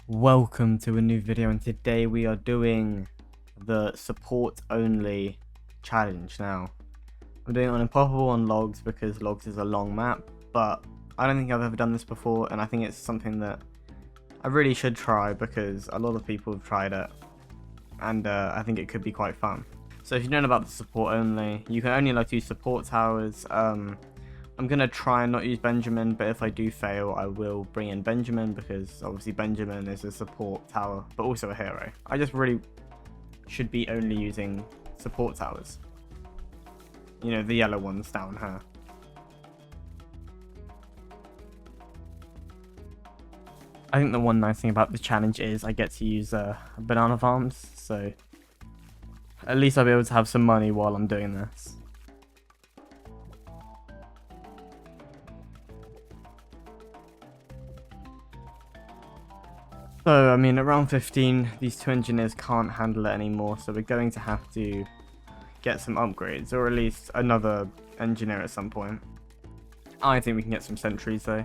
Welcome to a new video, and today we are doing the support only challenge. Now I'm doing it on Impoppable on logs because logs is a long map, but I don't think I've ever done this before, and I think it's something that I really should try because a lot of people have tried it, and I think it could be quite fun. So if you don't know about the support only, you can only use support towers. I'm going to try and not use Benjamin, but if I do fail, I will bring in Benjamin because obviously Benjamin is a support tower, but also a hero. I just really should be only using support towers. You know, the yellow ones down here. I think the one nice thing about the challenge is I get to use banana farms, so at least I'll be able to have some money while I'm doing this. So, I mean, at round 15, these two engineers can't handle it anymore, so we're going to have to get some upgrades, or at least another engineer at some point. I think we can get some sentries, though.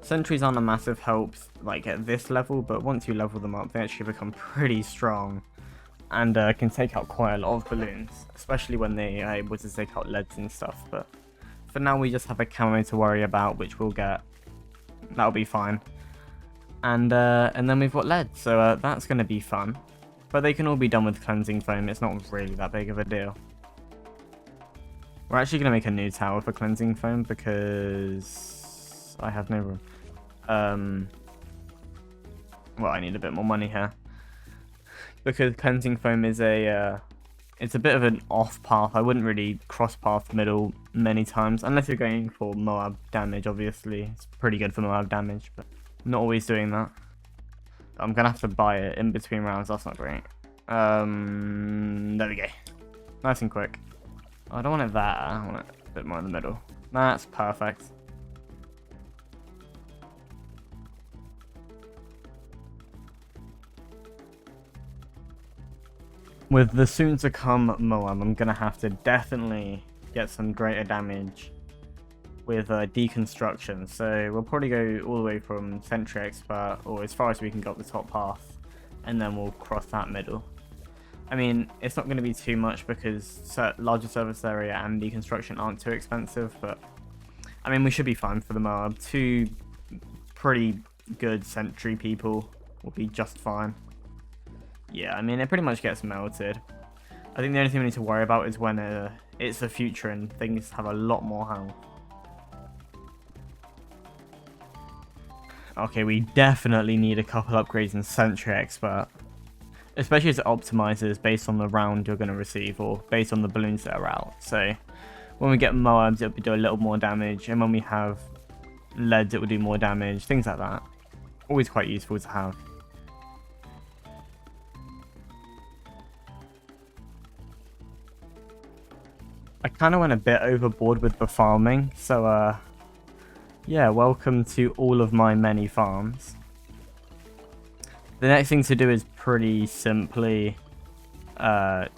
Sentries aren't a massive help, like, at this level, but once you level them up, they actually become pretty strong, and can take out quite a lot of balloons, especially when they are able to take out leads and stuff, but for now we just have a camo to worry about, which we'll get. That'll be fine. And then we've got lead, so that's going to be fun. But they can all be done with cleansing foam, it's not really that big of a deal. We're actually going to make a new tower for cleansing foam because I have no room. Well, I need a bit more money here. Because cleansing foam is it's a bit of an off path. I wouldn't really cross path middle many times, unless you're going for Moab damage, obviously. It's pretty good for Moab damage, but not always doing that. I'm gonna have to buy it in between rounds. That's not great. There we go. Nice and quick. I don't want it there. I want it a bit more in the middle. That's perfect. With the soon to come Moab, I'm gonna have to definitely get some greater damage with deconstruction, so we'll probably go all the way from Sentry Expert, or as far as we can go up the top path, and then we'll cross that middle. I mean, it's not going to be too much because larger surface area and deconstruction aren't too expensive, but I mean, we should be fine for the Moab. Two pretty good Sentry people will be just fine. Yeah, I mean, it pretty much gets melted. I think the only thing we need to worry about is when it's the future and things have a lot more health. Okay, we definitely need a couple upgrades in Sentry Expert. Especially as it optimizes based on the round you're going to receive, or based on the balloons that are out. So, when we get Moabs, it'll do a little more damage, and when we have leads, it will do more damage, things like that. Always quite useful to have. I kind of went a bit overboard with the farming, so yeah, welcome to all of my many farms. The next thing to do is pretty simply get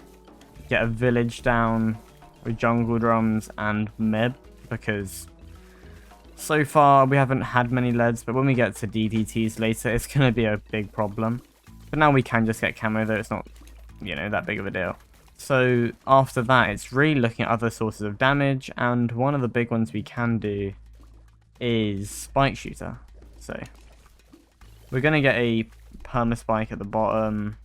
a village down with jungle drums and MIB, because so far we haven't had many leads, but when we get to DDTs later, it's going to be a big problem. But now we can just get camo, though it's not, you know, that big of a deal. So after that, it's really looking at other sources of damage, and one of the big ones we can do is spike shooter. So we're gonna get a perma spike at the bottom.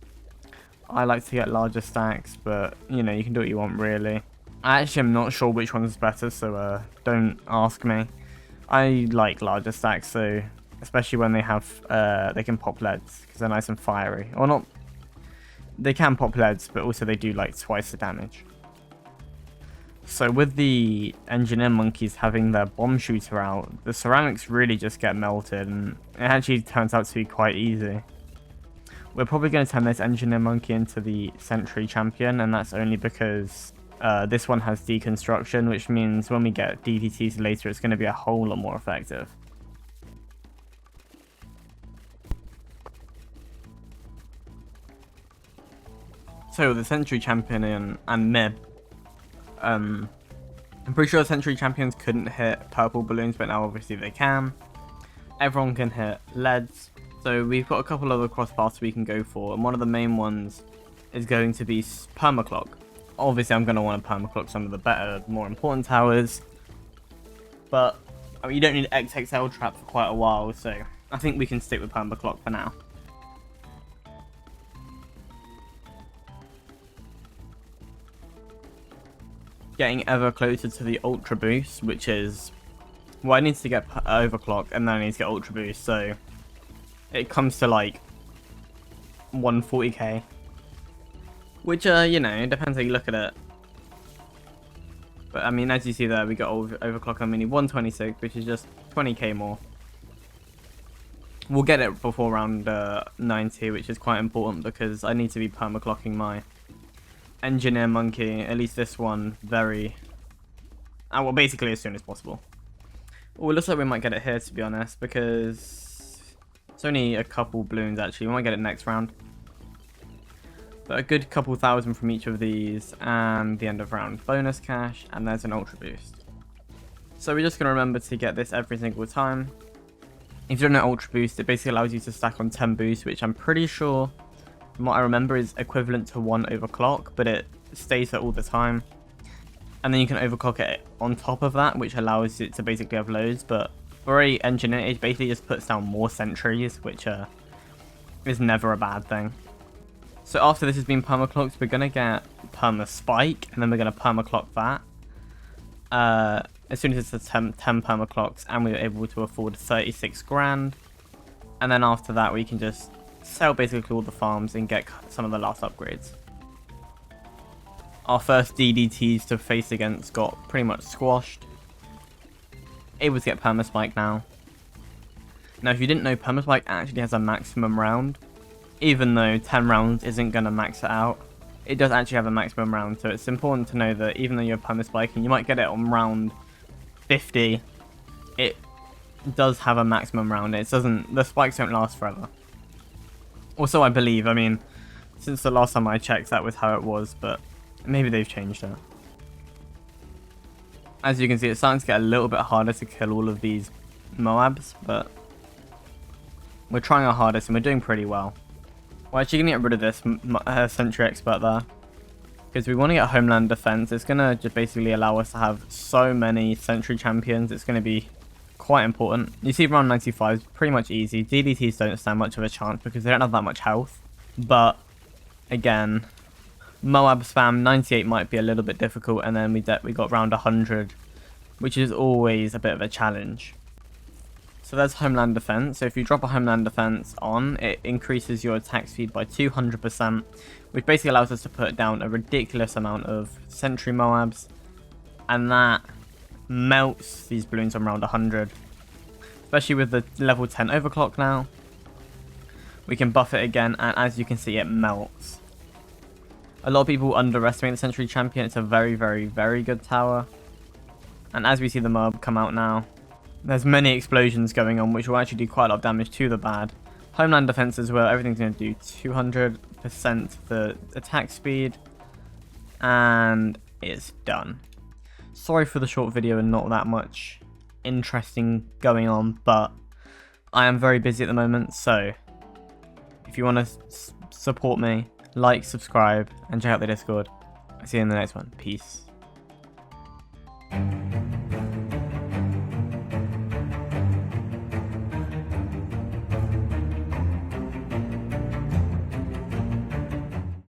I like to get larger stacks, but you know, you can do what you want really. I actually am not sure which one's better, so don't ask me. I like larger stacks, so especially when they have they can pop leads because they're nice and fiery. Or not, they can pop leads, but also they do like twice the damage. So with the engineer monkeys having their bomb shooter out, the ceramics really just get melted, and it actually turns out to be quite easy. We're probably going to turn this engineer monkey into the Sentry champion, and that's only because this one has deconstruction, which means when we get DDTs later, it's going to be a whole lot more effective. So the Sentry champion and MIB. I'm pretty sure Sentry champions couldn't hit purple balloons, but now obviously they can. Everyone can hit leads, So we've got a couple other crosspaths we can go for, and one of the main ones is going to be permaclock. Obviously, I'm going to want to permaclock some of the better, more important towers, but I mean, you don't need XXL trap for quite a while, so I think we can stick with permaclock for now. Getting ever closer to the ultra boost, which is, well, I need to get overclock and then I need to get ultra boost, so it comes to like 140k, which you know, depends how you look at it. But I mean, as you see there, we got overclock on mini 126, which is just 20k more. We'll get it before round 90, which is quite important because I need to be permaclocking my engineer monkey, at least this one, very... well, basically as soon as possible. Well, it looks like we might get it here, to be honest, because it's only a couple balloons, actually. We might get it next round. But a good couple thousand from each of these, and the end of round bonus cash, and there's an ultra boost. So we're just going to remember to get this every single time. If you don't know ultra boost, it basically allows you to stack on 10 boosts, which I'm pretty sure, from what I remember, is equivalent to 1 overclock, but it stays there all the time. And then you can overclock it on top of that, which allows it to basically have loads, but for a engineer, it basically just puts down more sentries, which is never a bad thing. So after this has been permaclocked, we're going to get perma spike, and then we're going to permaclock that. As soon as it's 10 permaclocks, and we're able to afford 36 grand. And then after that, we can just sell basically all the farms and get some of the last upgrades. Our first DDTs to face against got pretty much squashed. Able to get permaspike now. Now, if you didn't know, permaspike actually has a maximum round. Even though 10 rounds isn't going to max it out, it does actually have a maximum round. So it's important to know that even though you're permaspiking, you might get it on round 50, it does have a maximum round. It doesn't, the spikes don't last forever. Also, I believe, I mean, since the last time I checked, that was how it was, but maybe they've changed it. As you can see, it's starting to get a little bit harder to kill all of these Moabs, but we're trying our hardest and we're doing pretty well. We're actually going to get rid of this Sentry Expert there, because we want to get Homeland Defense. It's going to just basically allow us to have so many Sentry Champions. It's going to be quite important. You see round 95 is pretty much easy. DDTs don't stand much of a chance because they don't have that much health. But, again, Moab spam 98 might be a little bit difficult, and then we got round 100, which is always a bit of a challenge. So there's Homeland Defense. So if you drop a Homeland Defense on, it increases your attack speed by 200%, which basically allows us to put down a ridiculous amount of Sentry Moabs, and that melts these balloons on round 100. Especially with the level 10 overclock now. We can buff it again, and as you can see, it melts. A lot of people underestimate the Sentry Champion. It's a very, very, very good tower. And as we see the Moab come out now, there's many explosions going on, which will actually do quite a lot of damage to the bad. Homeland Defense as well, everything's going to do 200% the attack speed. And it's done. Sorry for the short video and not that much interesting going on, but I am very busy at the moment, so if you want to support me, like, subscribe, and check out the Discord. I'll see you in the next one. Peace.